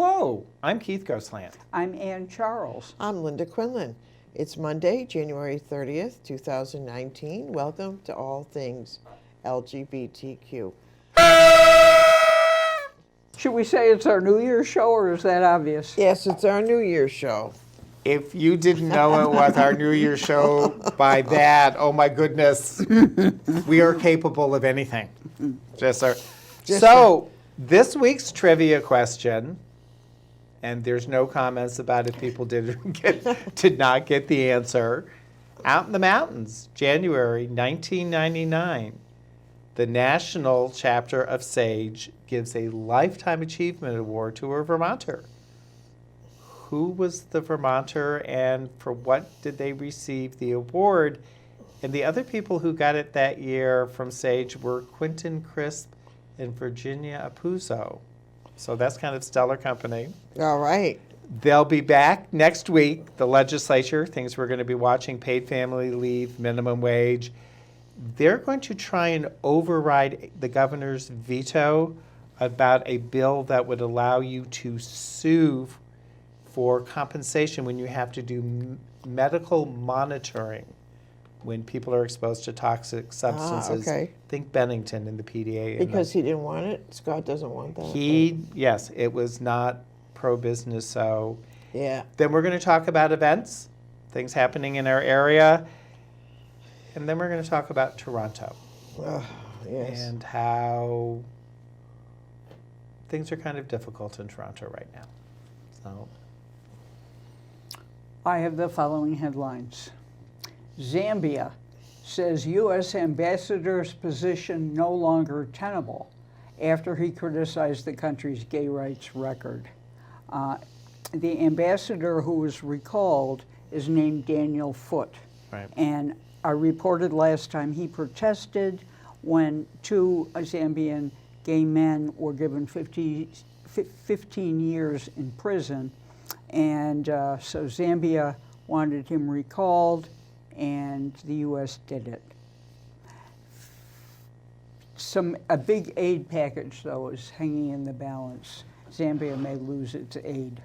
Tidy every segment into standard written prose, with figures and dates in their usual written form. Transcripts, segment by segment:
Hello, I'm Keith Ghostland. I'm Ann Charles. I'm Linda Quinlan. It's Monday, January 30th, 2019. Welcome to All Things LGBTQ. Should we say it's our New Year's show, or is that obvious? Yes, it's our New Year's show. If you didn't know it was our New Year's show by that, oh my goodness, we are capable of anything. So, this week's trivia question, and there's no comments about if people did not get the answer. Out in the mountains, January 1999, the national chapter of SAGE gives a Lifetime Achievement Award to a Vermonter. Who was the Vermonter and for what did they receive the award? And the other people who got it that year from SAGE were Quentin Crisp and Virginia Apuzzo. So that's kind of stellar company. All right. They'll be back next week. The legislature, things we're going to be watching, paid family leave, minimum wage. They're going to try and override the governor's veto about a bill that would allow you to sue for compensation when you have to do medical monitoring when people are exposed to toxic substances. Okay. Think Bennington in the PDA. Because he didn't want it? Scott doesn't want that? Yes, it was not pro-business, so. Yeah. Then we're going to talk about events, things happening in our area, and then we're going to talk about Toronto. Yes. And how things are kind of difficult in Toronto right now. So. I have the following headlines. Zambia says U.S. ambassador's position no longer tenable after he criticized the country's gay rights record. The ambassador who was recalled is named Daniel Foote. Right. And I reported last time he protested when two Zambian gay men were given 15 years in prison. And so Zambia wanted him recalled, and the U.S. did it. A big aid package, though, is hanging in the balance. Zambia may lose its aid.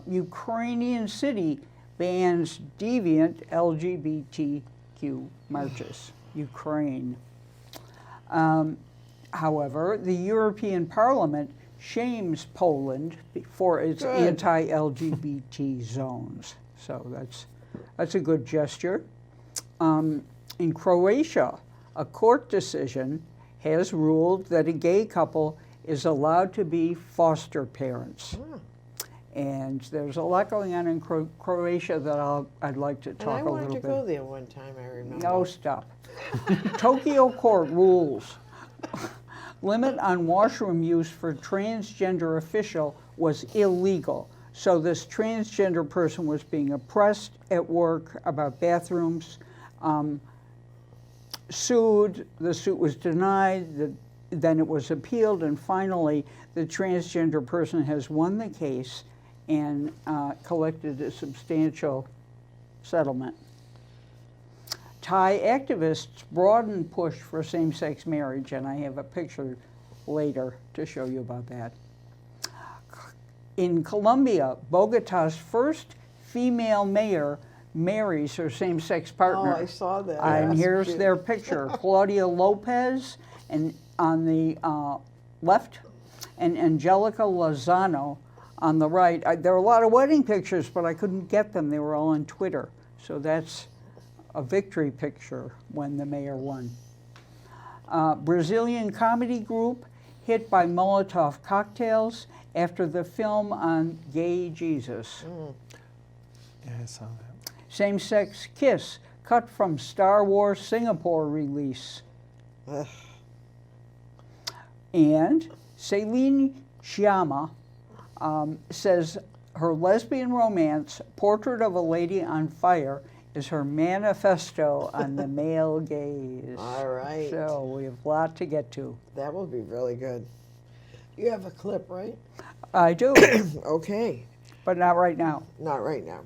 Ukrainian city bans deviant LGBTQ marches. Ukraine. However, the European Parliament shames Poland for its anti-LGBT zones. So that's a good gesture. In Croatia, a court decision has ruled that a gay couple is allowed to be foster parents. And there's a lot going on in Croatia that I'd like to talk a little bit. I wanted to go there one time, I remember. No, stop. Tokyo court rules limit on washroom use for transgender official was illegal. So this transgender person was being oppressed at work about bathrooms, sued, the suit was denied, then it was appealed, and finally the transgender person has won the case and collected a substantial settlement. Thai activists broaden push for same-sex marriage, and I have a picture later to show you about that. In Colombia, Bogota's first female mayor marries her same-sex partner. Oh, I saw that. And That's here's cute. their picture. Claudia Lopez and on the left, and Angelica Lozano on the right. There are a lot of wedding pictures, but I couldn't get them. They were all on Twitter. So that's a victory picture when the mayor won. Brazilian comedy group hit by Molotov cocktails after the film on gay Jesus. Yeah, I saw that. Same-sex kiss cut from Star Wars Singapore release. Ugh. And Celine Sciamma says her lesbian romance, Portrait of a Lady on Fire, is her manifesto on the male gaze. All right. So we have a lot to get to. That will be really good. You have a clip, right? I do, Okay. but not right now. Not right now.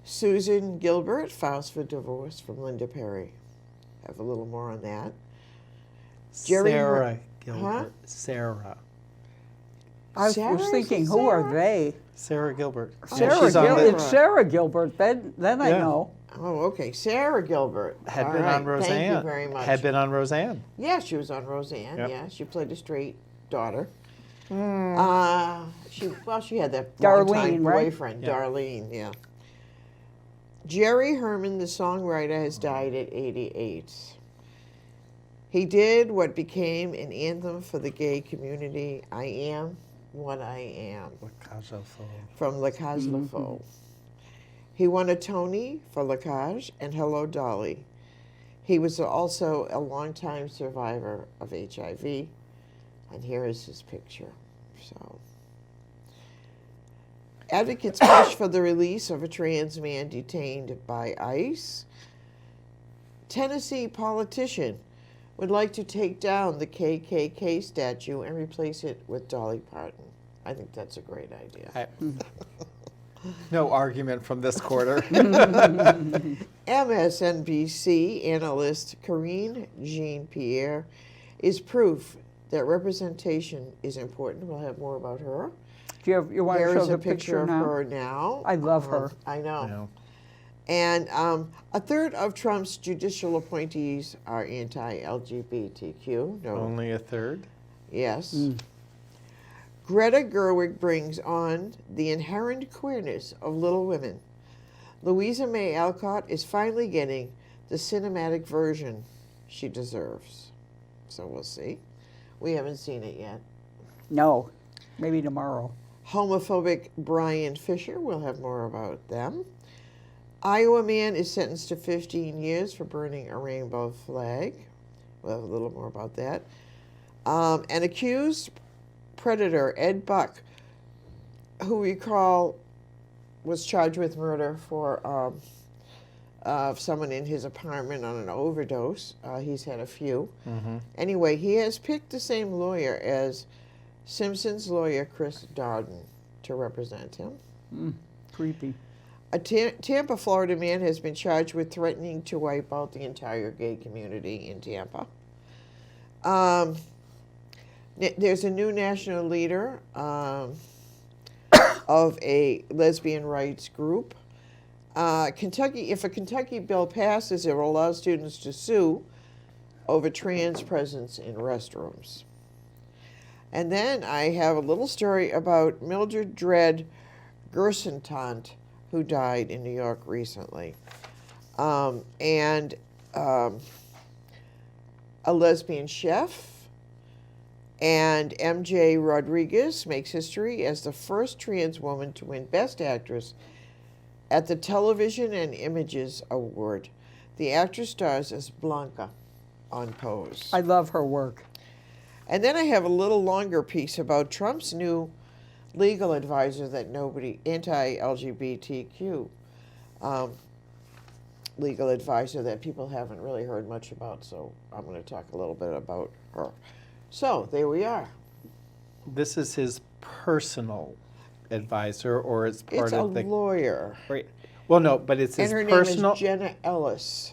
Susan Gilbert files for divorce from Linda Perry. Have a little more on that. Jerry Sarah Huh? Gilbert. Sarah. I Sarah? was thinking, Is it who are Sarah? they? Sarah Gilbert. Sarah she's on Gilbert. the, It's Sarah Gilbert. Then I Yeah. know. Oh, okay. Sarah Gilbert. had All been right. on Roseanne. Thank you very much. Had been on Roseanne. Yeah, she was on Roseanne. Yep. Yeah, she played a straight daughter. Hmm. She had that Darlene, longtime right? boyfriend, Yeah. Darlene. Yeah. Jerry Herman, the songwriter, has died at 88. He did what became an anthem for the gay community. I am what I am. From La Cage La Faux. He won a Tony for La Cage and Hello Dolly. He was also a longtime survivor of HIV, and here is his picture. So, advocates push for the release of a trans man detained by ICE. Tennessee politician would like to take down the KKK statue and replace it with Dolly Parton. I think that's a great idea. No argument from this quarter. MSNBC analyst Karine Jean-Pierre is proof that representation is important. We'll have more about her. Do you want to There show is the a picture of now? her now. I love her. I know. No. And a third of Trump's judicial appointees are anti-LGBTQ. No. Only a third? Yes. Greta Gerwig brings on the inherent queerness of Little Women. Louisa May Alcott is finally getting the cinematic version she deserves. So we'll see. We haven't seen it yet. No, maybe tomorrow. Homophobic Brian Fisher, we'll have more about them. Iowa man is sentenced to 15 years for burning a rainbow flag. We'll have a little more about that. An accused predator, Ed Buck, who we recall was charged with murder for someone in his apartment on an overdose. He's had a few. Anyway, he has picked the same lawyer as Simpson's lawyer, Chris Darden, to represent him. Creepy. A Tampa, Florida man has been charged with threatening to wipe out the entire gay community in Tampa. There's a new national leader of a lesbian rights group. Kentucky, if a Kentucky bill passes, it will allow students to sue over trans presence in restrooms. And then I have a little story about Mildred Dredd Gersontant, who died in New York recently. A lesbian chef. And MJ Rodriguez makes history as the first trans woman to win Best Actress at the Television and Images Award. The actress stars as Blanca on Pose. I love her work. And then I have a little longer piece about Trump's new legal advisor that nobody, anti-LGBTQ legal advisor that people haven't really heard much about, so I'm going to talk a little bit about her. So, there we are. This is his personal advisor, or it's part It's a of the... lawyer. Right. Well, no, but it's his And her personal... name is Jenna Ellis.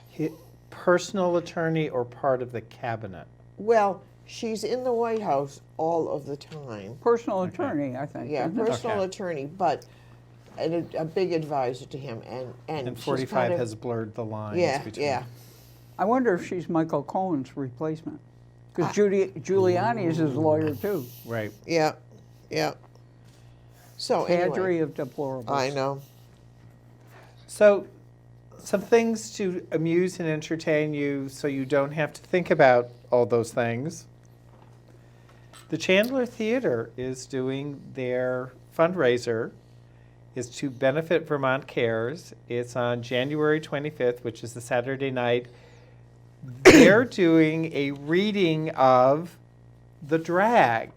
Personal attorney or part of the cabinet? Well, she's in the White House all of the time. Personal attorney, I think. Yeah, isn't it? personal Okay. attorney, but a big advisor to him. And And she's 45 kind of, has blurred the lines Yeah, between... yeah. I wonder if she's Michael Cohen's replacement. Because Giuliani is his lawyer, too. Right. Yeah, yeah. So Cadre anyway, of deplorables. I know. So, some things to amuse and entertain you so you don't have to think about all those things. The Chandler Theater is doing their fundraiser. It's to benefit Vermont Cares. It's on January 25th, which is the Saturday night. They're doing a reading of The Drag,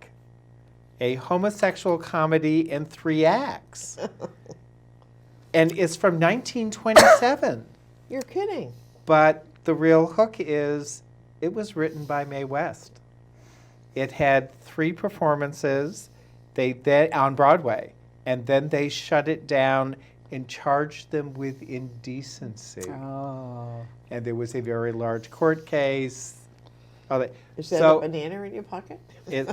a homosexual comedy in 3 acts. And it's from 1927. You're kidding. But the real hook is it was written by Mae West. It had 3 performances on Broadway, and then they shut it down and charged them with indecency. Oh. And there was a very large court case. Oh, they, Is that so a banana in your pocket? it,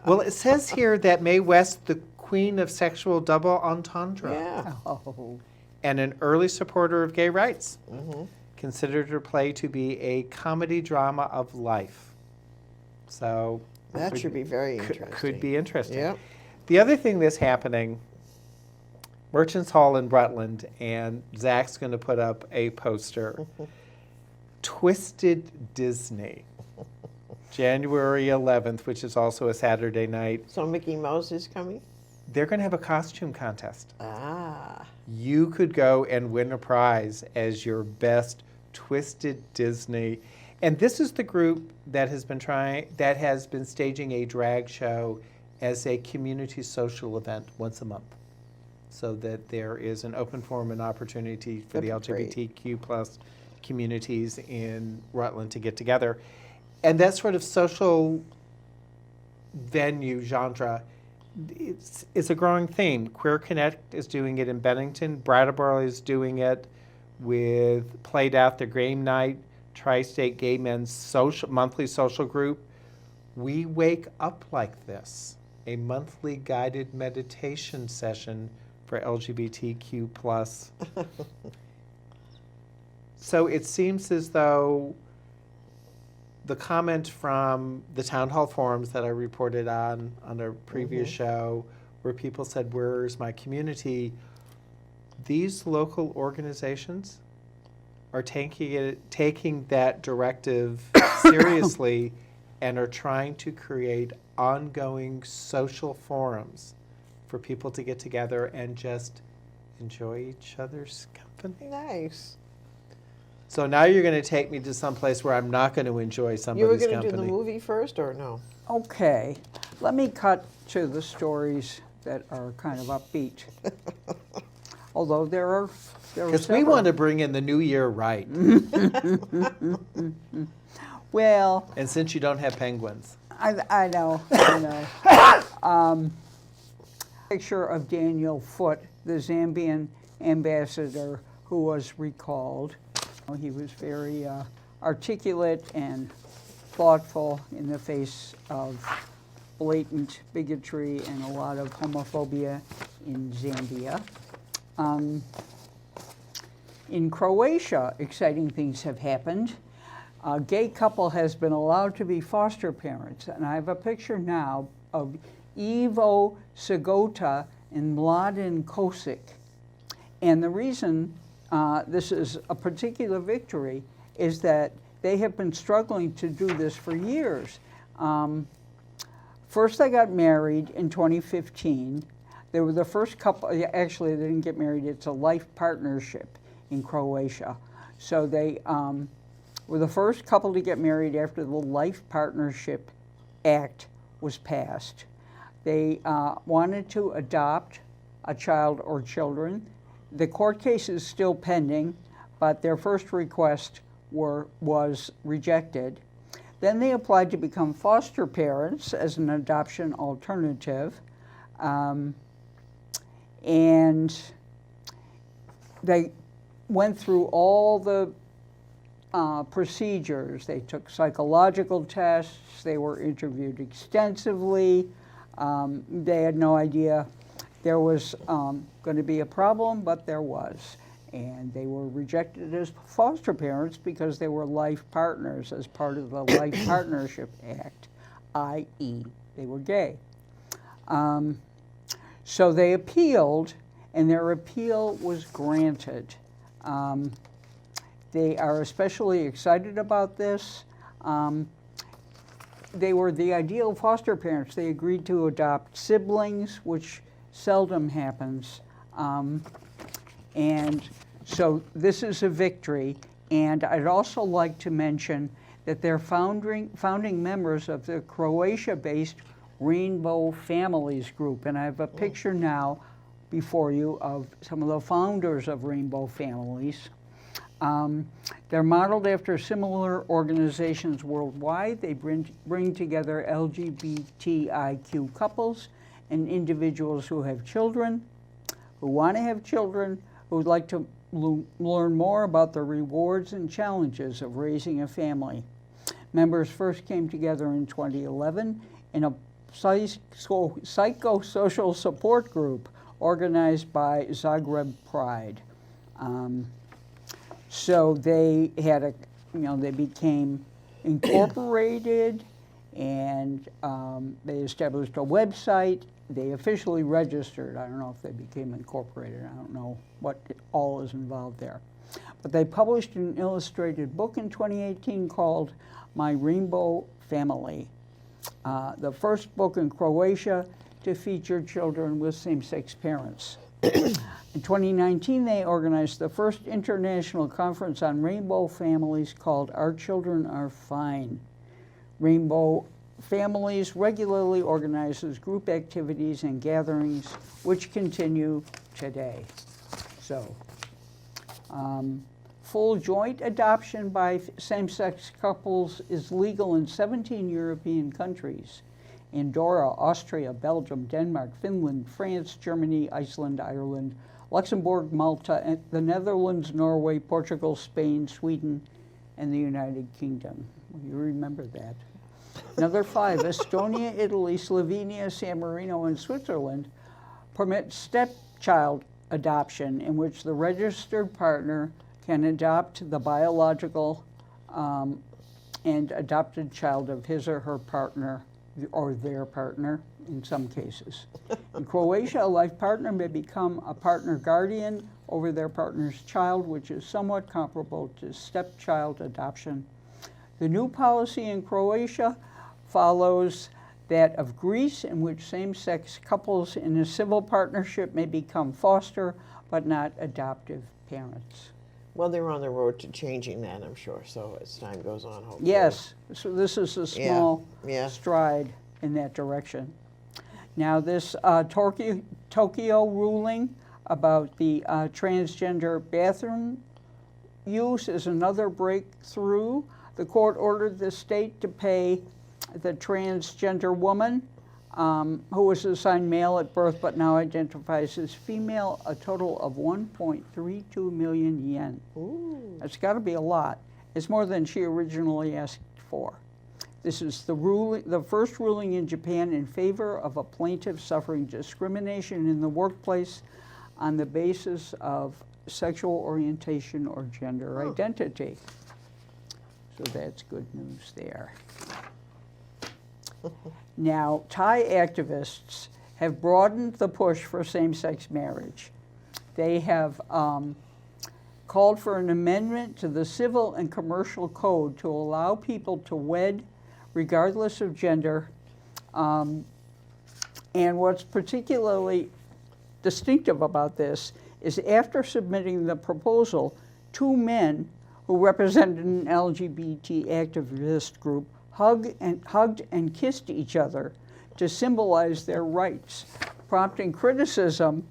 well, it says here that Mae West, the queen of sexual double entendre, Yeah. Oh, and an early supporter of gay rights, considered her play to be a comedy drama of life. So That should be very interesting. could be interesting. Yep. The other thing that's happening, Merchants Hall in Rutland, and Zach's going to put up a poster, Twisted Disney, January 11th, which is also a Saturday night. So Mickey Mouse is coming? They're going to have a costume contest. Ah. You could go and win a prize as your best Twisted Disney. And this is the group that has been staging a drag show as a community social event once a month, so that there is an open forum and opportunity for the That'd be great. LGBTQ plus communities in Rutland to get together. And that sort of social venue genre, it's a growing theme. Queer Connect is doing it in Bennington. Brattleboro is doing it with Played Out, the Game Night, Tri-State Gay Men's monthly social group. We Wake Up Like This, a monthly guided meditation session for LGBTQ plus. So it seems as though the comment from the town hall forums that I reported on a previous show, where people said, "Where's my community?" These local organizations are taking that directive seriously and are trying to create ongoing social forums for people to get together and just enjoy each other's company. Nice. So now you're going to take me to some place where I'm not going to enjoy You were somebody's going to company. do the movie first or no? okay. Let me cut to the stories that are kind of upbeat. Although there are Because we several. want to bring in the new year right. Well, And since you don't have penguins. I know. Picture of Daniel Foote, the Zambian ambassador who was recalled. He was very articulate and thoughtful in the face of blatant bigotry and a lot of homophobia in Zambia. In Croatia, exciting things have happened. A gay couple has been allowed to be foster parents, and I have a picture now of Ivo Segota and Mladen Kosic. And the reason this is a particular victory is that they have been struggling to do this for years. First, they got married in 2015. They were the first couple, actually, they didn't get married, it's a life partnership in Croatia. So they were the first couple to get married after the Life Partnership Act was passed. They wanted to adopt a child or children. The court case is still pending, but their first request was rejected. Then they applied to become foster parents as an adoption alternative. And they went through all the procedures. They took psychological tests. They were interviewed extensively. They had no idea there was going to be a problem, but there was. And they were rejected as foster parents because they were life partners as part of the Life Partnership Act, i.e., they were gay. So they appealed, and their appeal was granted. They are especially excited about this. They were the ideal foster parents. They agreed to adopt siblings, which seldom happens. And so this is a victory. And I'd also like to mention that they're founding members of the Croatia-based Rainbow Families Group. And I have a picture now before you of some of the founders of Rainbow Families. They're modeled after similar organizations worldwide. They bring together LGBTIQ couples and individuals who have children, who want to have children, who would like to learn more about the rewards and challenges of raising a family. Members first came together in 2011 in a psychosocial support group organized by Zagreb Pride. So they had they became incorporated, and they established a website. They officially registered. I don't know if they became incorporated. I don't know what all is involved there. But they published an illustrated book in 2018 called My Rainbow Family, the first book in Croatia to feature children with same-sex parents. In 2019, they organized the first international conference on rainbow families called Our Children Are Fine. Rainbow Families regularly organizes group activities and gatherings which continue today. So, full joint adoption by same-sex couples is legal in 17 European countries: Andorra, Austria, Belgium, Denmark, Finland, France, Germany, Iceland, Ireland, Luxembourg, Malta, the Netherlands, Norway, Portugal, Spain, Sweden, and the United Kingdom. You remember that. Another 5, Estonia, Italy, Slovenia, San Marino, and Switzerland permit stepchild adoption, in which the registered partner can adopt the biological and adopted child of his or her partner, or their partner in some cases. In Croatia, a life partner may become a partner guardian over their partner's child, which is somewhat comparable to stepchild adoption. The new policy in Croatia follows that of Greece, in which same-sex couples in a civil partnership may become foster but not adoptive parents. Well, they're on the road to changing that, I'm sure, so as time goes on, hopefully. Yes, so this is a small Yeah. stride in that direction. Now, this Tokyo ruling about the transgender bathroom use is another breakthrough. The court ordered the state to pay the transgender woman who was assigned male at birth but now identifies as female a total of 1.32 million yen. Ooh. That's got to be a lot. It's more than she originally asked for. This is the first ruling in Japan in favor of a plaintiff suffering discrimination in the workplace on the basis of sexual orientation or gender identity. So that's good news there. Now, Thai activists have broadened the push for same-sex marriage. They have called for an amendment to the civil and commercial code to allow people to wed regardless of gender. And what's particularly distinctive about this is after submitting the proposal, 2 men who represented an LGBT activist group hugged and kissed each other to symbolize their rights, prompting criticism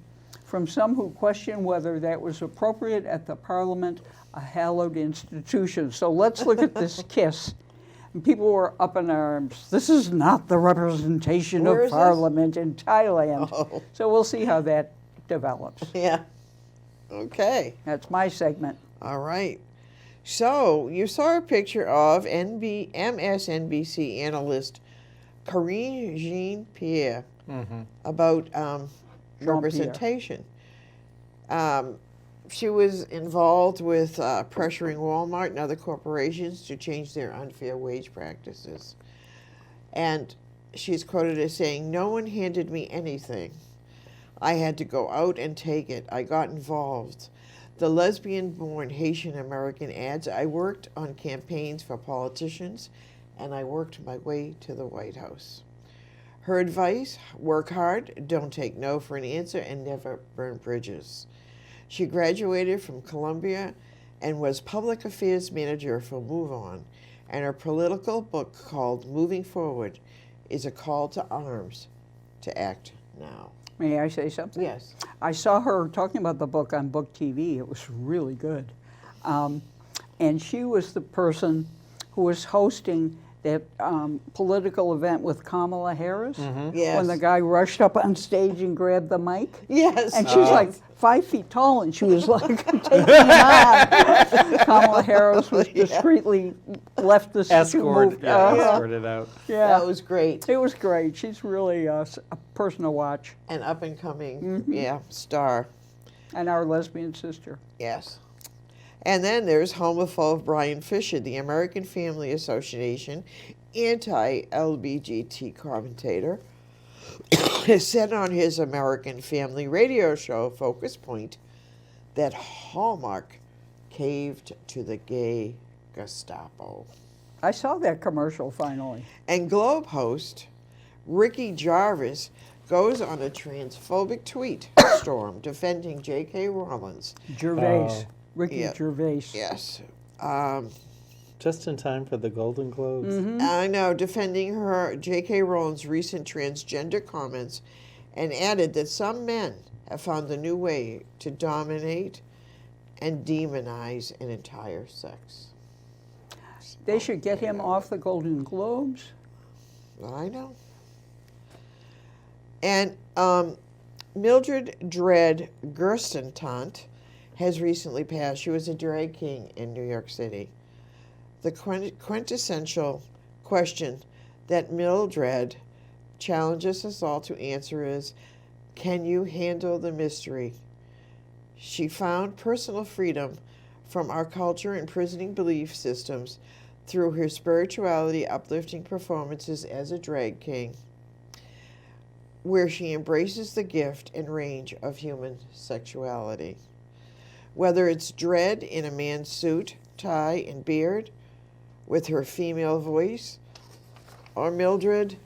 from some who question whether that was appropriate at the Parliament, a hallowed institution. So let's look at this kiss. And people were up in arms. This is not the representation Where of is Parliament in Thailand. Oh. So we'll see how that develops. Yeah. Okay. That's my segment. All right. So you saw a picture of MSNBC analyst Karine Jean-Pierre about representation. She was involved with pressuring Walmart and other corporations to change their unfair wage practices. And she's quoted as saying, "No one handed me anything. I had to go out and take it. I got involved. The lesbian-born Haitian-American ads, I worked on campaigns for politicians, and I worked my way to the White House." Her advice: work hard, don't take no for an answer, and never burn bridges. She graduated from Columbia and was public affairs manager for Move On, and her political book called Moving Forward is a call to arms to act now. May I say something? Yes. I saw her talking about the book on Book TV. It was really good. And she was the person who was hosting that political event with Kamala Harris, Yes. when the guy rushed up on stage and grabbed the mic. Yes. And she's like 5 feet tall, and she was like taking him on. Kamala Harris was discreetly left the Escorted out. Yeah, That was great. it was great. She's really a person to watch, An up and coming, star. and our lesbian sister. Yes. And then there's homophobe Brian Fisher, the American Family Association anti-LGBT commentator, has said on his American Family radio show, Focus Point, that Hallmark caved to the gay Gestapo. I saw that commercial finally. And Globe host Ricky Jarvis goes on a transphobic tweet storm defending J.K. Rowling's. Gervais, Ricky Yeah. Gervais. Yes. Just in time for the Golden Globes. I know, defending her J.K. Rowling's recent transgender comments, and added that some men have found a new way to dominate and demonize an entire sex. They should get him off the Golden Globes. I know. And Mildred Dredd Gerstentant has recently passed. She was a drag king in New York City. The quintessential question that Mildred challenges us all to answer is, can you handle the mystery? She found personal freedom from our culture imprisoning belief systems through her spirituality uplifting performances as a drag king, where she embraces the gift and range of human sexuality. Whether it's Dredd in a man's suit, tie, and beard, with her female voice, or Mildred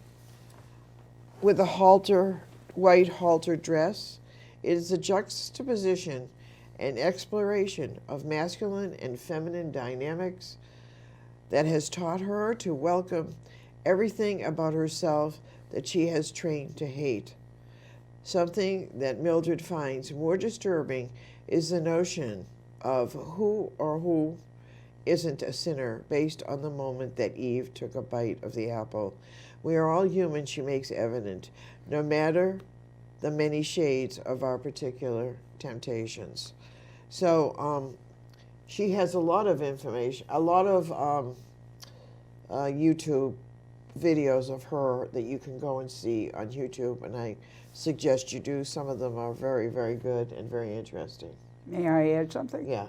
with a white halter dress, it is a juxtaposition and exploration of masculine and feminine dynamics that has taught her to welcome everything about herself that she has trained to hate. Something that Mildred finds more disturbing is the notion of who isn't a sinner based on the moment that Eve took a bite of the apple. We are all human, she makes evident, no matter the many shades of our particular temptations. So she has a lot of information, a lot of YouTube videos of her that you can go and see on YouTube, and I suggest you do. Some of them are very, very good and very interesting. May I add something? Yeah.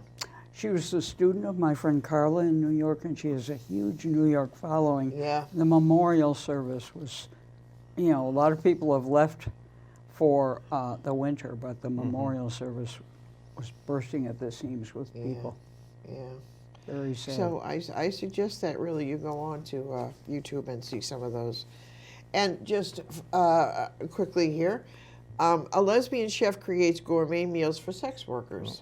She was a student of my friend Carla in New York, and she has a huge New York following. Yeah. The memorial service was, a lot of people have left for the winter, but the memorial service was bursting at the seams with people. Yeah. Very sad. So I suggest that really you go on to YouTube and see some of those. And just quickly here, a lesbian chef creates gourmet meals for sex workers.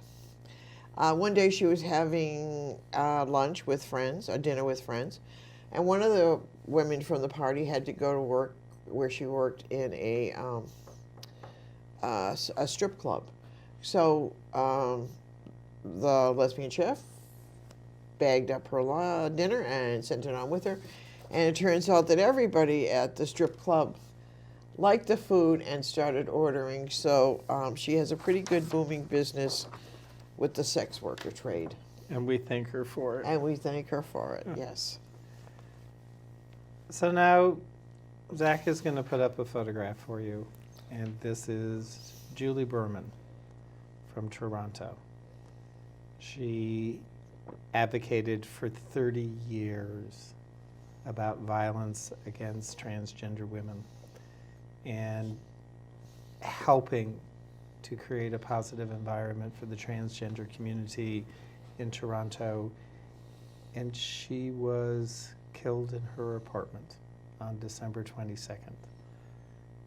One day she was having lunch with friends, a dinner with friends, and one of the women from the party had to go to work where she worked in a strip club. So the lesbian chef bagged up her dinner and sent it on with her. And it turns out that everybody at the strip club liked the food and started ordering. So she has a pretty good booming business with the sex worker trade. And we thank her for it. And we thank her for it, yes. So now Zach is going to put up a photograph for you. And this is Julie Berman from Toronto. She advocated for 30 years about violence against transgender women and helping to create a positive environment for the transgender community in Toronto. And she was killed in her apartment on December 22nd.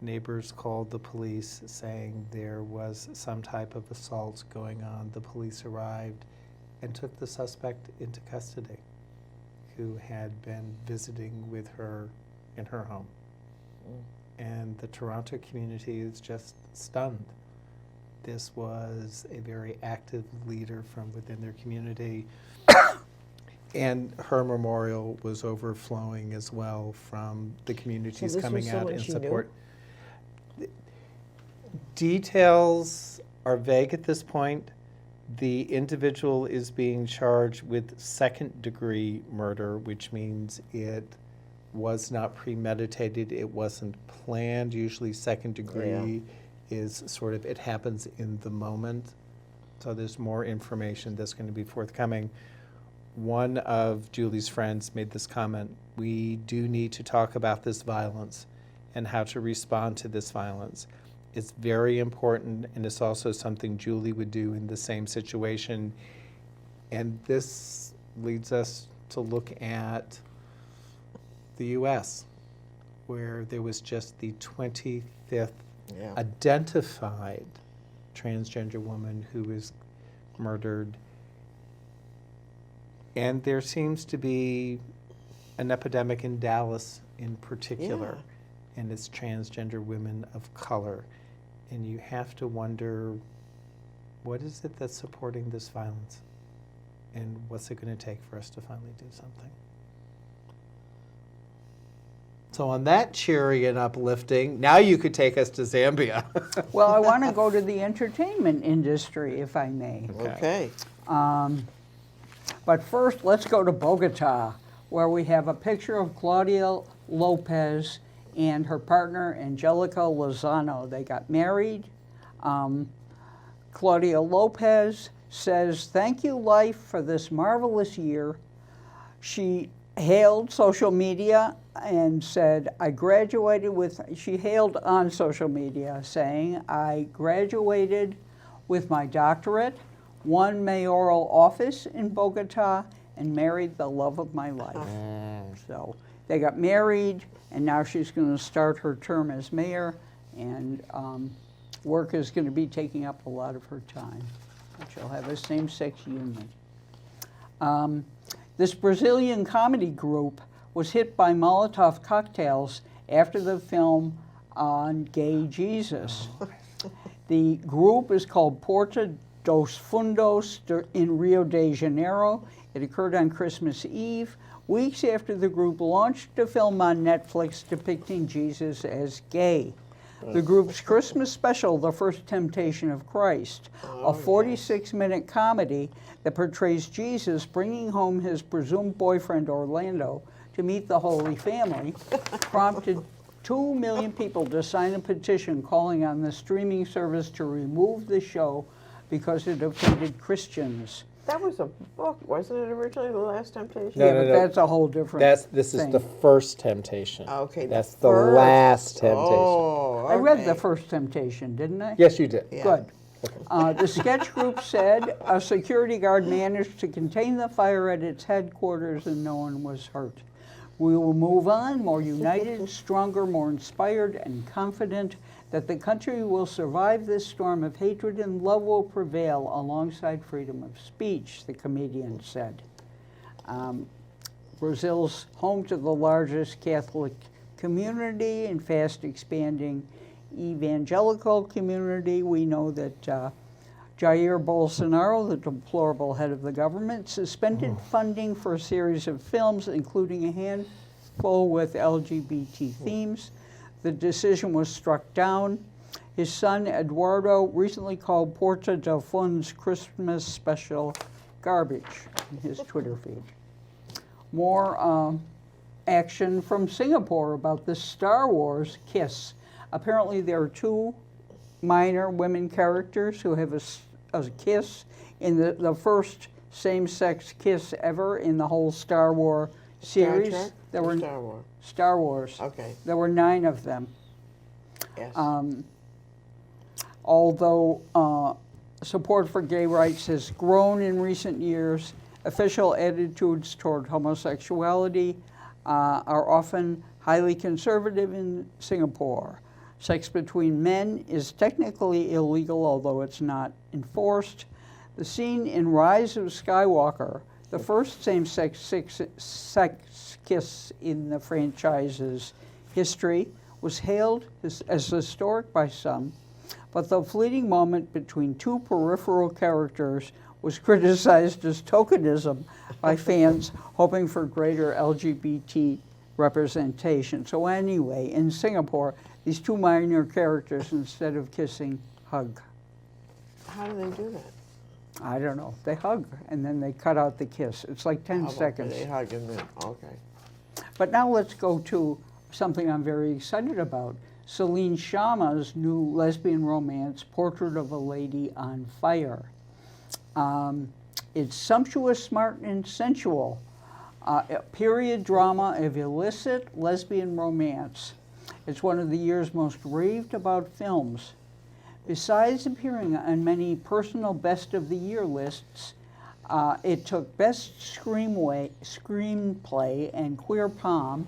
Neighbors called the police saying there was some type of assault going on. The police arrived and took the suspect into custody, who had been visiting with her in her home. And the Toronto community is just stunned. This was a very active leader from within their community. And her memorial was overflowing as well from the communities this coming was out someone in she support. Details are vague at this point. The individual is being charged with second-degree murder, which means it was not premeditated, it wasn't planned. Usually second degree is sort of, it happens in the moment. So there's more information that's going to be forthcoming. One of Julie's friends made this comment: we do need to talk about this violence and how to respond to this violence. It's very important, and it's also something Julie would do in the same situation. And this leads us to look at the US, where there was just the 25th identified transgender woman who was murdered. And there seems to be an epidemic in Dallas in particular, and it's transgender women of color. And you have to wonder, what is it that's supporting this violence? And what's it going to take for us to finally do something? So on that cheery and uplifting, now you could take us to Zambia. Well, I want to go to the entertainment industry, if I may. Okay. But first, let's go to Bogota, where we have a picture of Claudia Lopez and her partner, Angelica Lozano. They got married. Claudia Lopez says, "Thank you, life, for this marvelous year." She hailed social media and said, she hailed on social media saying, "I graduated with my doctorate, won mayoral office in Bogota, and married the love of my life." So they got married, and now she's going to start her term as mayor, and work is going to be taking up a lot of her time. She'll have a same-sex union. This Brazilian comedy group was hit by Molotov cocktails after the film on gay Jesus. The group is called Porta dos Fundos in Rio de Janeiro. It occurred on Christmas Eve, weeks after the group launched a film on Netflix depicting Jesus as gay. The group's Christmas special, The First Temptation of Christ, a 46-minute comedy that portrays Jesus bringing home his presumed boyfriend Orlando to meet the Holy Family, prompted 2 million people to sign a petition calling on the streaming service to remove the show because it offended Christians. That was a book, wasn't it originally, The Last Temptation? No, Yeah, no, but no. that's a whole different This is thing. the first temptation. Okay, That's the first. last temptation. Oh, I read The okay. First Temptation, didn't I? Yes, you did. Yeah. Good. The sketch group said a security guard managed to contain the fire at its headquarters and no one was hurt. We will move on, more united, stronger, more inspired, and confident that the country will survive this storm of hatred and love will prevail alongside freedom of speech, the comedian said. Brazil's home to the largest Catholic community and fast expanding evangelical community. We know that Jair Bolsonaro, the deplorable head of the government, suspended funding for a series of films, including a handful with LGBT themes. The decision was struck down. His son, Eduardo, recently called Porta dos Fundos Christmas special garbage in his Twitter feed. More action from Singapore about the Star Wars kiss. Apparently there are 2 minor women characters who have a kiss in the first same-sex kiss ever in the whole Star Wars series. Star Trek There or were Star Wars? Star Wars. Okay. There were 9 of them. Yes. Although support for gay rights has grown in recent years, official attitudes toward homosexuality are often highly conservative in Singapore. Sex between men is technically illegal, although it's not enforced. The scene in Rise of Skywalker, the first same-sex kiss in the franchise's history, was hailed as historic by some, but the fleeting moment between 2 peripheral characters was criticized as tokenism by fans hoping for greater LGBT representation. So anyway, in Singapore, these two minor characters, instead of kissing, hug. How do they do that? I don't know. They hug, and then they cut out the kiss. It's like 10 Okay, seconds. they hug and then, okay. But now let's go to something I'm very excited about. Celine Sciamma's new lesbian romance, Portrait of a Lady on Fire. It's sumptuous, smart, and sensual. A period drama of illicit lesbian romance. It's one of the year's most raved about films. Besides appearing on many personal best of the year lists, it took Best Screenplay and Queer Palm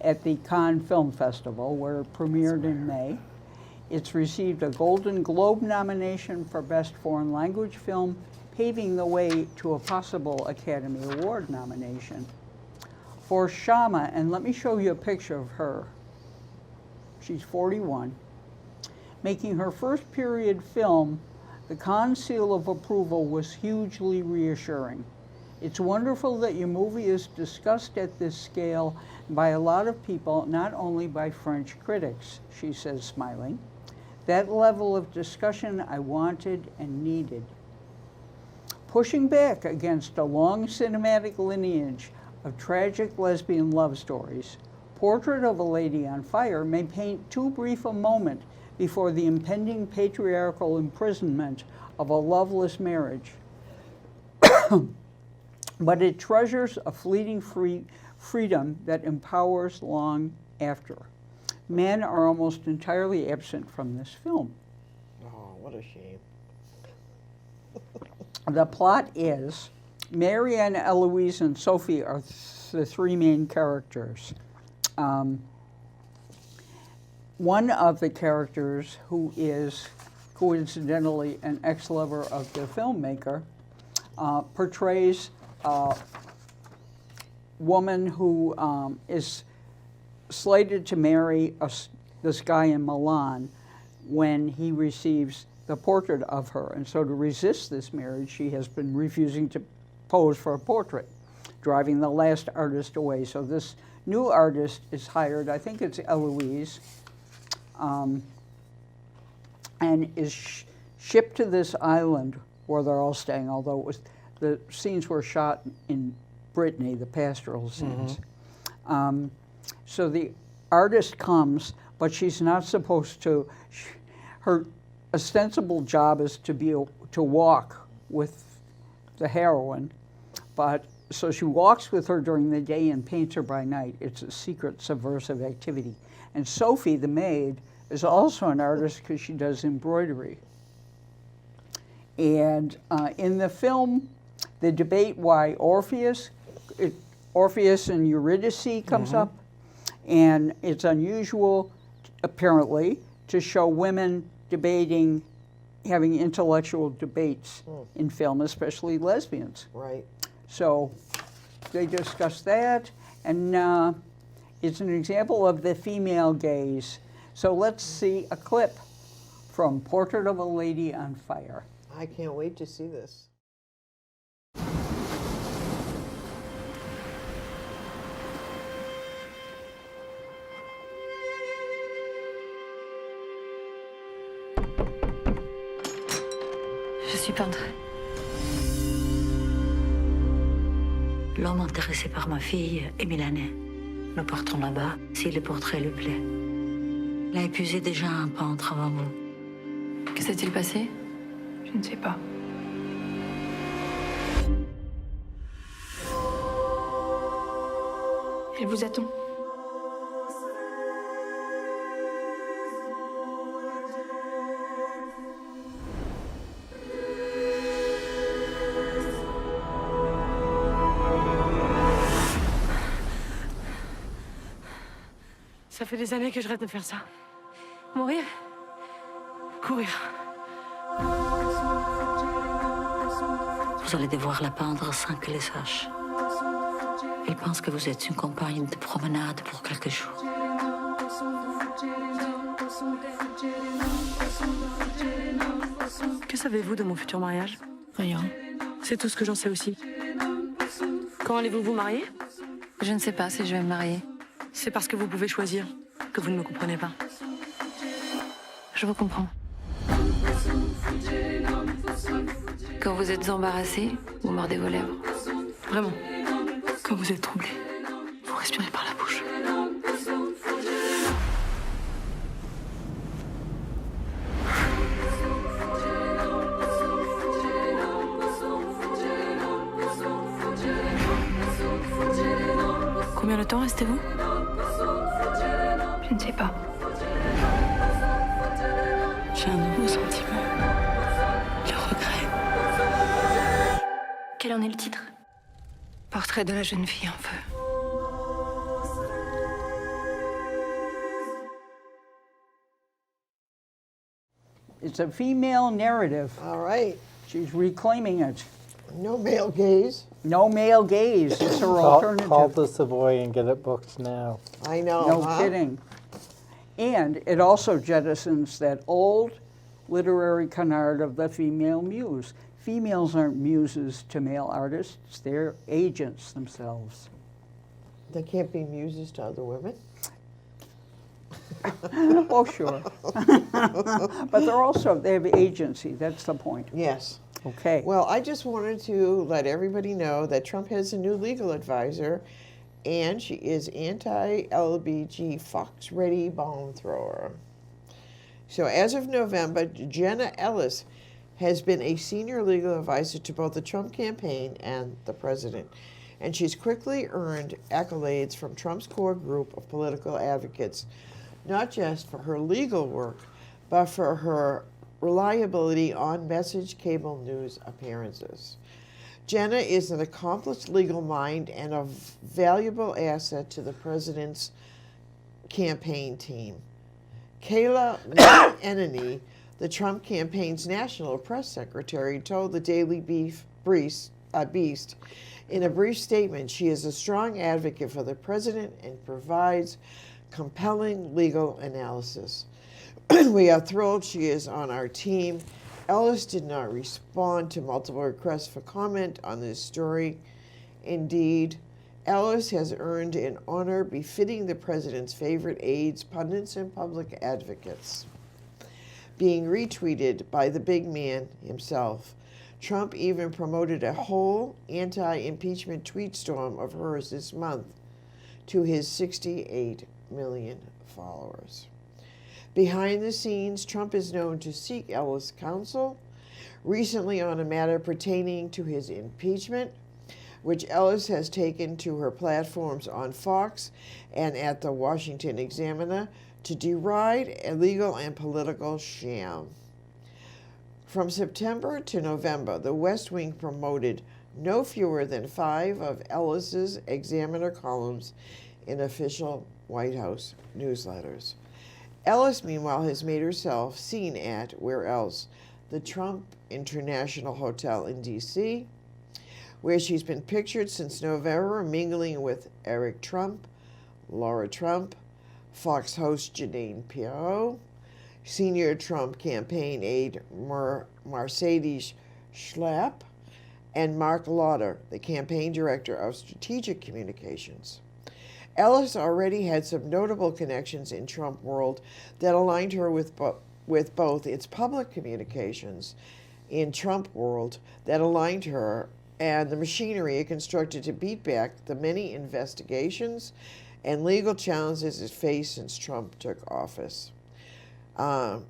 at the Cannes Film Festival, where it premiered in May. It's received a Golden Globe nomination for Best Foreign Language Film, paving the way to a possible Academy Award nomination. For Sciamma, and let me show you a picture of her. She's 41. Making her first period film, the Cannes seal of approval was hugely reassuring. It's wonderful that your movie is discussed at this scale by a lot of people, not only by French critics, she says, smiling. That level of discussion I wanted and needed. Pushing back against a long cinematic lineage of tragic lesbian love stories, Portrait of a Lady on Fire may paint too brief a moment before the impending patriarchal imprisonment of a loveless marriage. But it treasures a fleeting freedom that empowers long after. Men are almost entirely absent from this film. Oh, what a shame. The plot is Marianne, Eloise, and Sophie are the three main characters. One of the characters, who is coincidentally an ex-lover of the filmmaker, portrays a woman who is slated to marry this guy in Milan when he receives the portrait of her. And so to resist this marriage, she has been refusing to pose for a portrait, driving the last artist away. So this new artist is hired, I think it's Eloise, and is shipped to this island where they're all staying, although the scenes were shot in Brittany, the pastoral scenes. So the artist comes, but she's not supposed to. Her ostensible job is to walk with the heroine, but so she walks with her during the day and paints her by night. It's a secret subversive activity. And Sophie, the maid, is also an artist because she does embroidery. And in the film, the debate why Orpheus and Eurydice comes up, and it's unusual, apparently, to show women debating, having intellectual debates in film, especially lesbians. Right. So they discuss that, and it's an example of the female gaze. So let's see a clip from Portrait of a Lady on Fire. I can't wait to see this. Je suis peintre. L'homme intéressé par ma fille est milanais. Nous partons là-bas si le portrait lui plaît. Il a épuisé déjà un peintre avant vous. Que s'est-il passé? Je ne sais pas. Et vous a-t-on? Ça fait des années que je rêve de faire ça. Mourir? Courir. Vous allez devoir la peindre sans qu'elle le sache. Il pense que vous êtes une compagne de promenade pour quelques jours. Que savez-vous de mon futur mariage? Rien. C'est tout ce que j'en sais aussi. Quand allez-vous vous marier? Je ne sais pas si je vais me marier. C'est parce que vous pouvez choisir que vous ne me comprenez pas. Je vous comprends. Quand vous êtes embarrassé, vous mordez vos lèvres. Vraiment. Quand vous êtes troublé, vous respirez par la bouche. Combien de temps restez-vous? Je ne sais pas. J'ai un nouveau sentiment. Le regret. Quel en est le titre? Portrait de la jeune fille en feu. It's a female narrative. All right. She's reclaiming it. No male gaze. No male gaze. It's her Call alternative. the Savoy and get it booked now. I know. No huh? kidding. And it also jettisons that old literary canard of the female muse. Females aren't muses to male artists, they're agents themselves. They can't be muses to other women. Oh, sure. But they have agency, that's the point. Yes. Okay. Well, I just wanted to let everybody know that Trump has a new legal advisor, and she is anti-LBG fox-ready bomb thrower. So as of November, Jenna Ellis has been a senior legal advisor to both the Trump campaign and the president. And she's quickly earned accolades from Trump's core group of political advocates, not just for her legal work, but for her reliability on message cable news appearances. Jenna is an accomplished legal mind and a valuable asset to the president's campaign team. Kayla Enany, the Trump campaign's national press secretary, told the Daily Beast in a brief statement she is a strong advocate for the president and provides compelling legal analysis. We are thrilled she is on our team. Ellis did not respond to multiple requests for comment on this story. Indeed, Ellis has earned an honor befitting the president's favorite aides, pundits, and public advocates. Being retweeted by the big man himself, Trump even promoted a whole anti-impeachment tweet storm of hers this month to his 68 million followers. Behind the scenes, Trump is known to seek Ellis' counsel, recently on a matter pertaining to his impeachment, which Ellis has taken to her platforms on Fox and at the Washington Examiner to deride a legal and political sham. From September to November, the West Wing promoted no fewer than 5 of Ellis's Examiner columns in official White House newsletters. Ellis, meanwhile, has made herself seen at, where else? The Trump International Hotel in D.C., where she's been pictured since November mingling with Eric Trump, Laura Trump, Fox host Jeanine Pirro, senior Trump campaign aide Mercedes Schlapp, and Mark Lauder, the campaign director of strategic communications. Ellis already had some notable connections in Trump world that aligned her with both its public communications in Trump world that aligned her and the machinery it constructed to beat back the many investigations and legal challenges it faced since Trump took office. Prior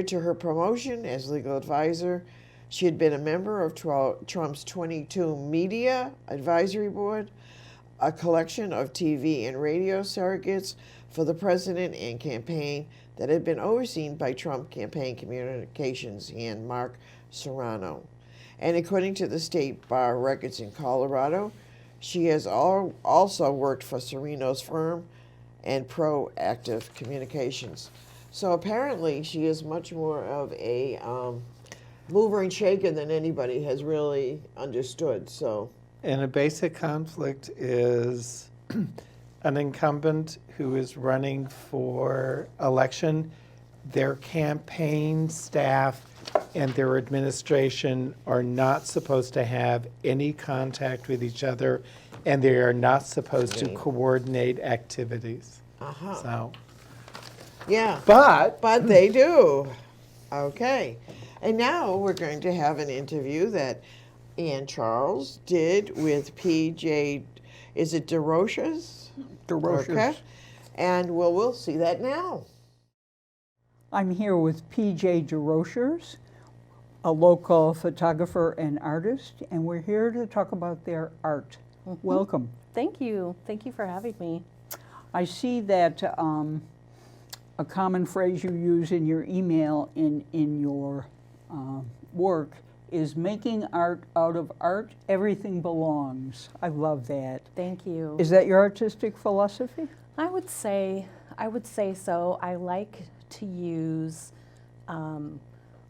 to her promotion as legal advisor, she had been a member of Trump's 22 Media Advisory Board, a collection of TV and radio surrogates for the president and campaign that had been overseen by Trump campaign communications hand Mark Serrano. And according to the state bar records in Colorado, she has also worked for Serrano's firm and Proactive Communications. So apparently she is much more of a mover and shaker than anybody has really understood. So. And a basic conflict is an incumbent who is running for election. Their campaign staff and their administration are not supposed to have any contact with each other, and they are not supposed to coordinate activities. So, Yeah. but But they do. Okay. And now we're going to have an interview that Ann Charles did with PJ, is it Desrochers? Desrochers. Okay. And we'll see that now. I'm here with PJ Desrochers, a local photographer and artist, and we're here to talk about their art. Welcome. Thank you. Thank you for having me. I see that a common phrase you use in your email in your work is making art out of art, everything belongs. I love that. Thank you. Is that your artistic philosophy? I would say so. I like to use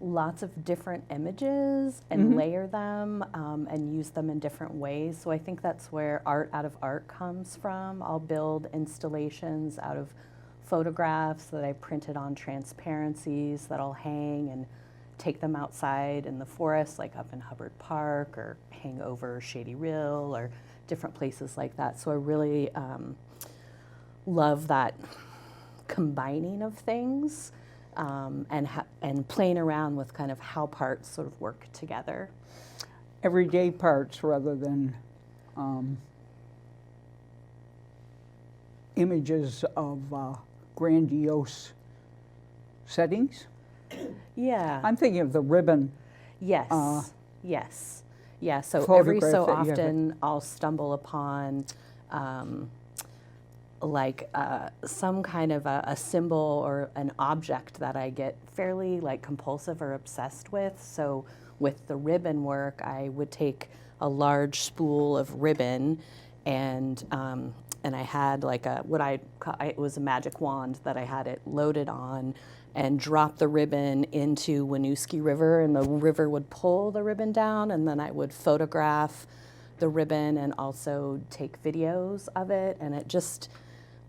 lots of different images and layer them and use them in different ways. So I think that's where art out of art comes from. I'll build installations out of photographs that I printed on transparencies that I'll hang and take them outside in the forest, like up in Hubbard Park, or hang over Shady Rill, or different places like that. So I really love that combining of things and playing around with kind of how parts sort of work together. Everyday parts rather than images of grandiose settings. Yeah. I'm thinking of the ribbon. Yes. Yes. Yeah. So photograph every so that you have often I'll stumble upon some kind of a symbol or an object that I get fairly like compulsive or obsessed with. So with the ribbon work, I would take a large spool of ribbon and I had like it was a magic wand that I had it loaded on, and drop the ribbon into Winooski River, and the river would pull the ribbon down, and then I would photograph the ribbon and also take videos of it, and it just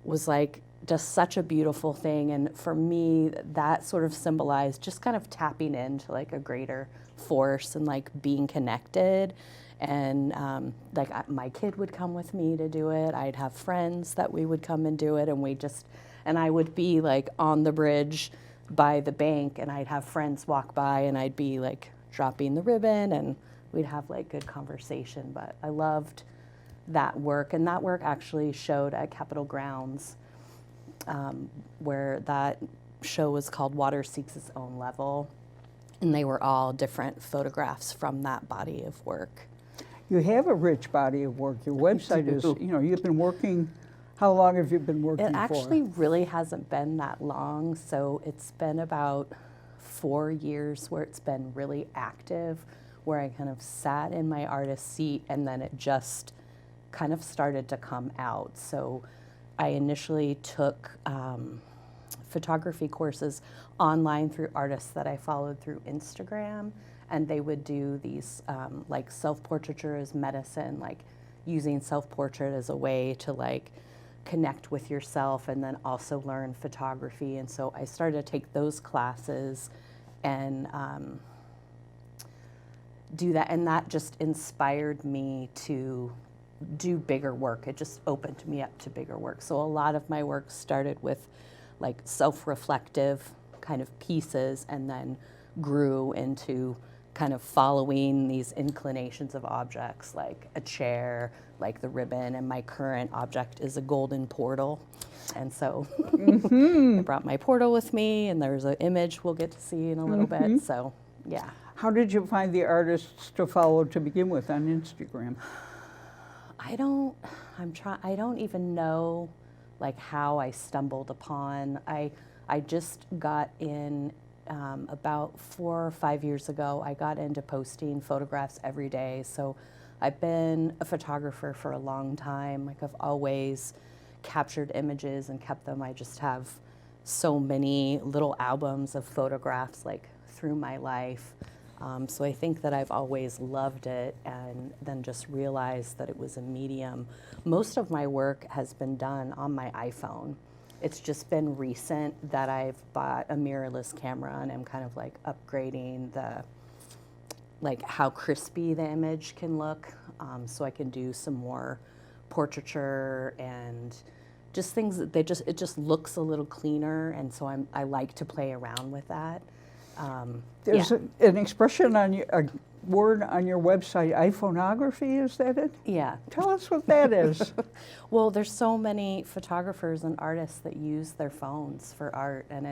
was like just such a beautiful thing. And for me, that sort of symbolized just kind of tapping into like a greater force and like being connected. And my kid would come with me to do it. I'd have friends that we would come and do it, and I would be like on the bridge by the bank, and I'd have friends walk by, and I'd be like dropping the ribbon, and we'd have like good conversation. But I loved that work, and that work actually showed at Capitol Grounds, where that show was called Water Seeks Its Own Level, and they were all different photographs from that body of work. You have a rich body of work. Your website is, you've been working, how long have you been working for? It actually really hasn't been that long, so it's been about 4 years where it's been really active, where I kind of sat in my artist seat, and then it just kind of started to come out. So I initially took photography courses online through artists that I followed through Instagram, and they would do these like self-portraiture as medicine, like using self-portrait as a way to like connect with yourself and then also learn photography. And so I started to take those classes and do that, and that just inspired me to do bigger work. It just opened me up to bigger work. So a lot of my work started with like self-reflective kind of pieces, and then grew into kind of following these inclinations of objects, like a chair, like the ribbon, and my current object is a golden portal. And so I brought my portal with me, and there's an image we'll get to see in a little bit. So yeah. How did you find the artists to follow to begin with on Instagram? I don't even know like how I stumbled upon. I just got in about 4 or 5 years ago. I got into posting photographs every day. So I've been a photographer for a long time. Like I've always captured images and kept them. I just have so many little albums of photographs like through my life. So I think that I've always loved it, and then just realized that it was a medium. Most of my work has been done on my iPhone. It's just been recent that I've bought a mirrorless camera and I'm kind of like upgrading like how crispy the image can look, so I can do some more portraiture and just things that it just looks a little cleaner, and so I like to play around with that. There's yeah. an expression on a word on your website, iPhoneography, is that it? Yeah. Tell us what that is. Well, there's so many photographers and artists that use their phones for art, and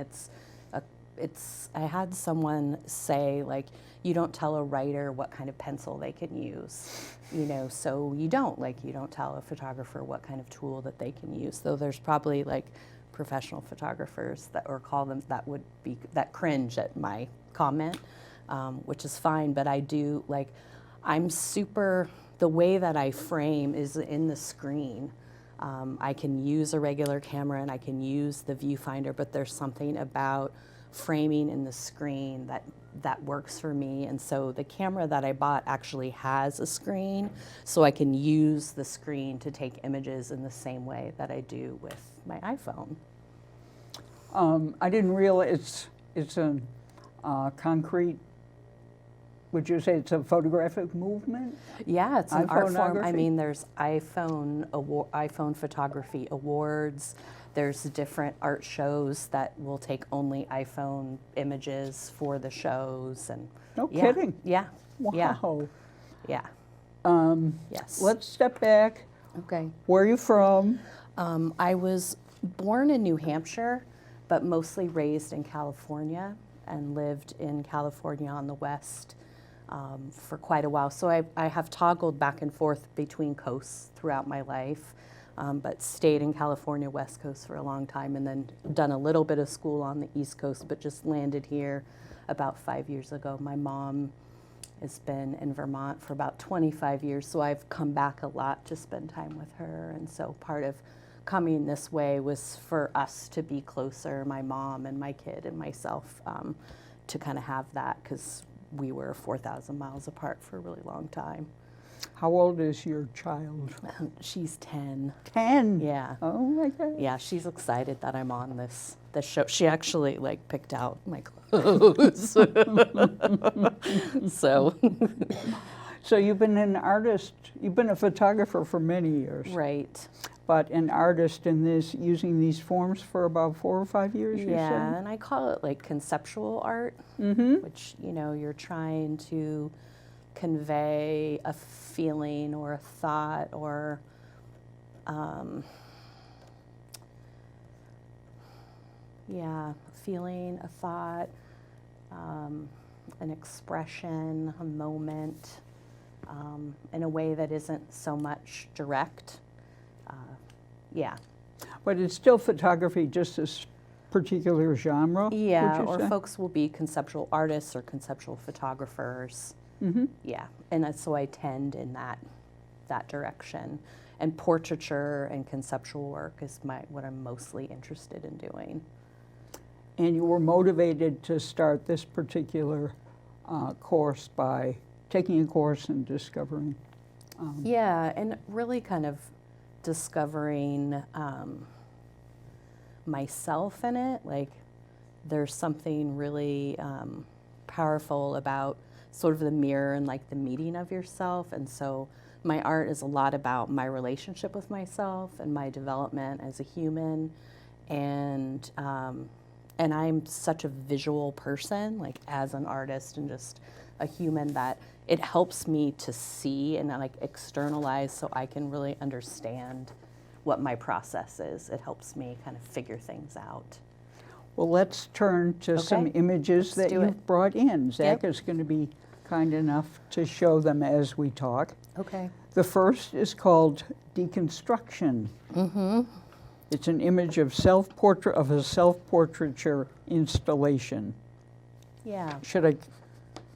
I had someone say, like, you don't tell a writer what kind of pencil they can use, so you don't tell a photographer what kind of tool that they can use, though there's probably like professional photographers that cringe at my comment, which is fine, but the way that I frame is in the screen. I can use a regular camera and I can use the viewfinder, but there's something about framing in the screen that works for me. And so the camera that I bought actually has a screen, so I can use the screen to take images in the same way that I do with my iPhone. I didn't realize it's a concrete. Would you say it's a photographic movement? Yeah, it's an art form. I iPhoneography? mean, there's iPhone photography awards. There's different art shows that will take only iPhone images for the shows, and No yeah, kidding. Yeah. Wow. Yeah. Yes. Let's step back. Okay. Where are you from? I was born in New Hampshire, but mostly raised in California, and lived in California on the West for quite a while. So I have toggled back and forth between coasts throughout my life, but stayed in California West Coast for a long time, and then done a little bit of school on the East Coast, but just landed here about 5 years ago. My mom has been in Vermont for about 25 years, so I've come back a lot to spend time with her, and so part of coming this way was for us to be closer, my mom and my kid and myself, to kind of have that, because we were 4,000 miles apart for a really long time. How old is your child? She's 10. 10? Yeah. Oh my God. Yeah, she's excited that I'm on this show. She actually picked out my clothes. So. So you've been an artist, you've been a photographer for many years. Right. But an artist in this, using these forms for about 4 or 5 years, you Yeah, said? and I call it conceptual art, which, you're trying to convey a feeling or a thought or a feeling, a thought, an expression, a moment, in a way that isn't so much direct. Yeah. But it's still photography, just this particular genre? Yeah, would you or say? folks will be conceptual artists or conceptual photographers. Yeah, and so I tend in that direction. And portraiture and conceptual work is what I'm mostly interested in doing. And you were motivated to start this particular course by taking a course and discovering. Yeah, and really kind of discovering myself in it. There's something really powerful about sort of the mirror and the meeting of yourself. And so my art is a lot about my relationship with myself and my development as a human. And I'm such a visual person, as an artist and just a human, that it helps me to see and externalize so I can really understand what my process is. It helps me kind of figure things out. Well, let's turn to some images that do you've it. brought in. Zach Yep. is going to be kind enough to show them as we talk. Okay. The first is called Deconstruction. It's an image of a self-portraiture installation. Yeah.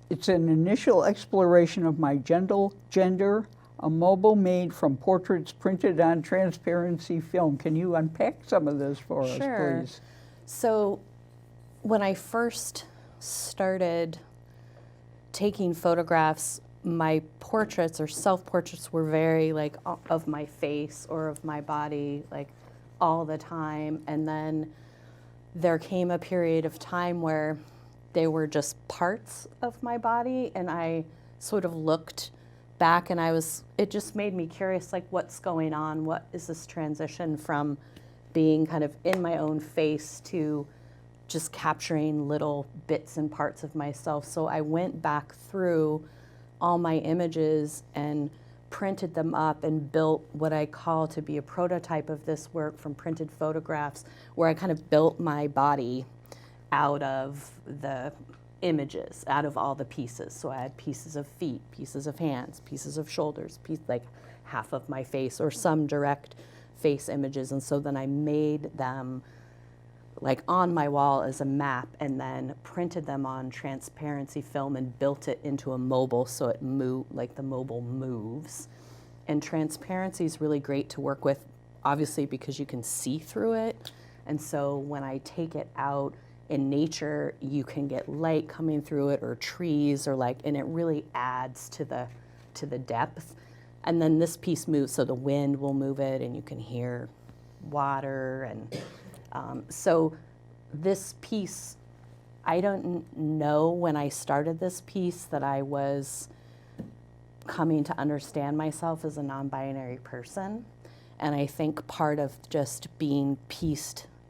It's an initial exploration of my gender, a mobile made from portraits printed on transparency film. Can you unpack some of this for us, Sure. please? So when I first started taking photographs, my portraits or self-portraits were very of my face or of my body, all the time. And then there came a period of time where they were just parts of my body, and I sort of looked back and it just made me curious, like, what's going on? What is this transition from being kind of in my own face to just capturing little bits and parts of myself? So I went back through all my images and printed them up and built what I call to be a prototype of this work from printed photographs, where I kind of built my body out of the images, out of all the pieces. So I had pieces of feet, pieces of hands, pieces of shoulders, like half of my face, or some direct face images. And so then I made them like on my wall as a map, and then printed them on transparency film and built it into a mobile, so it like the mobile moves. And transparency is really great to work with, obviously, because you can see through it. And so when I take it out in nature, you can get light coming through it, or trees, or like, and it really adds to the depth. And then this piece moves, so the wind will move it, and you can hear water. And so this piece, I don't know when I started this piece that I was coming to understand myself as a non-binary person. And I think part of just being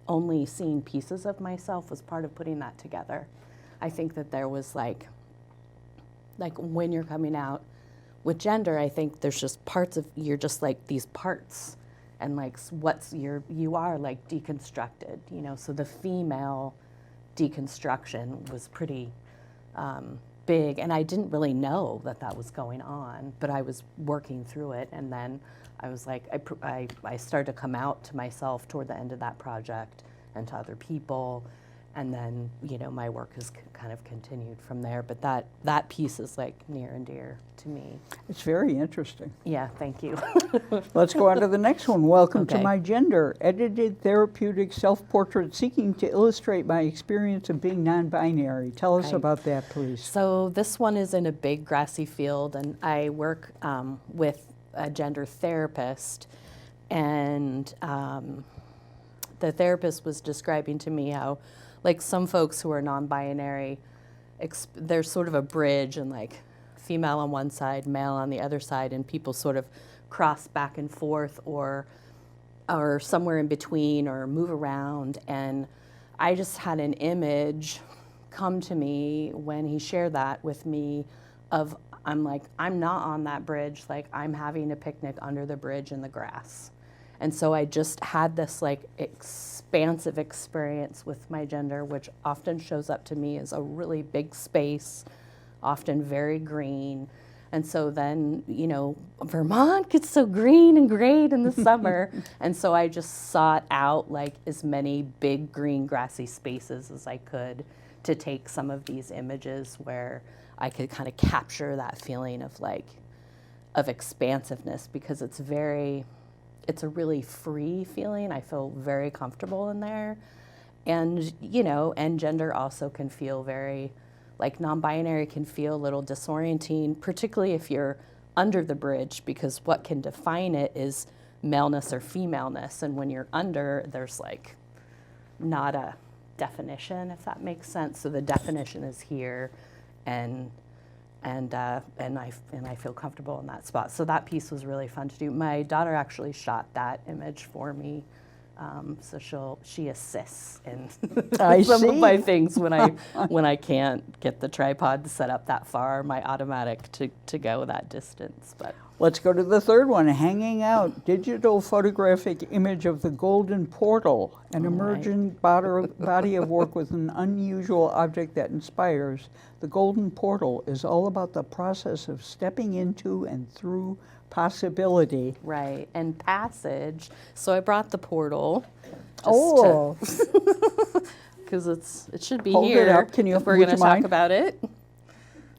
only seeing pieces of myself was part of putting that together. I think that there was like when you're coming out with gender, I think there's just parts of, you're just like these parts, and like you are like deconstructed, you know. So the female deconstruction was pretty big, and I didn't really know that was going on, but I was working through it. And then I was like, I started to come out to myself toward the end of that project, and to other people. And then, you know, my work has kind of continued from there. But that piece is like near and dear to me. It's very interesting. Yeah, thank you. Let's go on to the next one. Welcome to Okay. My Gender, edited therapeutic self-portrait seeking to illustrate my experience of being non-binary. Tell us Right. about that, please. So this one is in a big grassy field, and I work with a gender therapist, and the therapist was describing to me how, like, some folks who are non-binary, there's sort of a bridge, and like female on one side, male on the other side, and people sort of cross back and forth, or somewhere in between, or move around. And I just had an image come to me when he shared that with me of, I'm like, I'm not on that bridge, like I'm having a picnic under the bridge in the grass. And so I just had this like expansive experience with my gender, which often shows up to me as a really big space, often very green. And so then, you know, Vermont gets so green and great in the summer. And so I just sought out like as many big green grassy spaces as I could to take some of these images where I could kind of capture that feeling of like, of expansiveness, because it's a really free feeling. I feel very comfortable in there. And, you know, and gender also can feel very, like non-binary can feel a little disorienting, particularly if you're under the bridge, because what can define it is maleness or femaleness. And when you're under, there's like not a definition, if that makes sense. So the definition is here, and I feel comfortable in that spot. So that piece was really fun to do. My daughter actually shot that image for me, so she assists in some of my things when I can't get the tripod to set up that far, my automatic to go that distance. But Let's go to the third one, hanging out, digital photographic image of the Golden Portal, an emergent body of work with an unusual object that inspires. The Golden Portal is all about the process of stepping into and through possibility. right, and passage. So I brought the portal. Because it should be Hold it here. up. Can you- if we're would going to you talk mind? about it.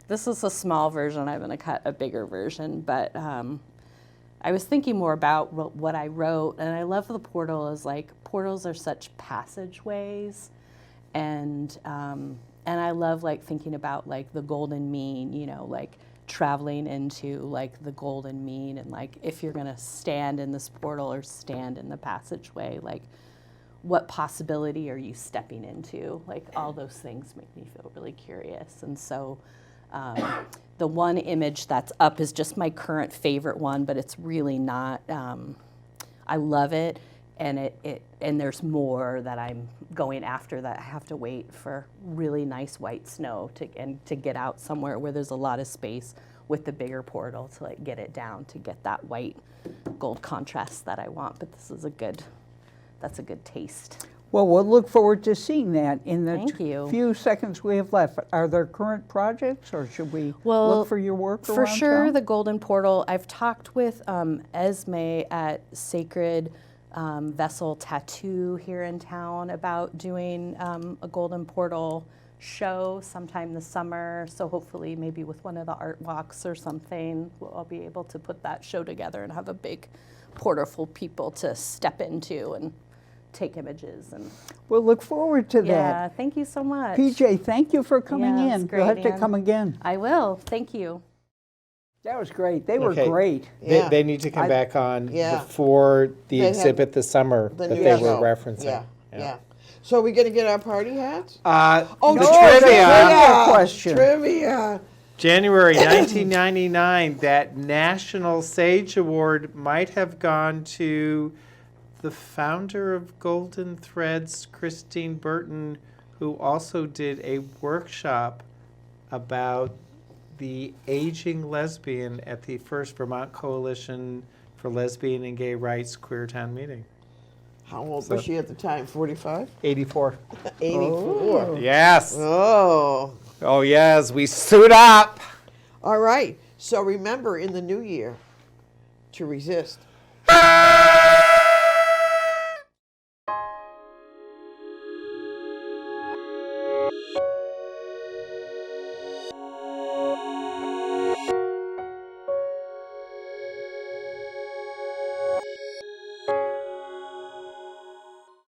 This is a small version. I'm going to cut a bigger version, but I was thinking more about what I wrote, and I love the portal as like portals are such passageways, and I love like thinking about like the golden mean, you know, like traveling into like the golden mean, and like if you're gonna stand in this portal or stand in the passageway, like what possibility are you stepping into? Like all those things make me feel really curious. And so the one image that's up is just my current favorite one, but it's really not, I love it. And and there's more that I'm going after that I have to wait for really nice white snow to get out somewhere where there's a lot of space with the bigger portal to like get it down to get that white gold contrast that I want. But this is that's a good taste. Well, we'll look forward to seeing that in the Thank you. few seconds we have left. Are there current projects, or should we look for your work For around sure, town? the Golden Portal. I've talked with Esme at Sacred Vessel Tattoo here in town about doing a Golden Portal show sometime this summer. So hopefully maybe with one of the art walks or something, I'll be able to put that show together and have a big portal for people to step into and take images. And We'll look forward to yeah, that. thank you so much. PJ, thank you for coming Yeah, it's in. great, You'll have to Ann. come again. I will. Thank you. That was great. They were Okay. great. Yeah. They need to come back on Yeah. before the They had exhibit this summer The that new they were show. referencing. Yeah, yeah. So are we going to get our party hats? Oh, the no, trivia. trivia question. Trivia. January 1999, that National Sage Award might have gone to the founder of Golden Threads, Christine Burton, who also did a workshop about the aging lesbian at the first Vermont Coalition for Lesbian and Gay Rights Queer Town meeting. How old was she at the time? 45? 84. 84. Yes. Oh. Oh, yes. We suit up. All right. So remember in the new year to resist.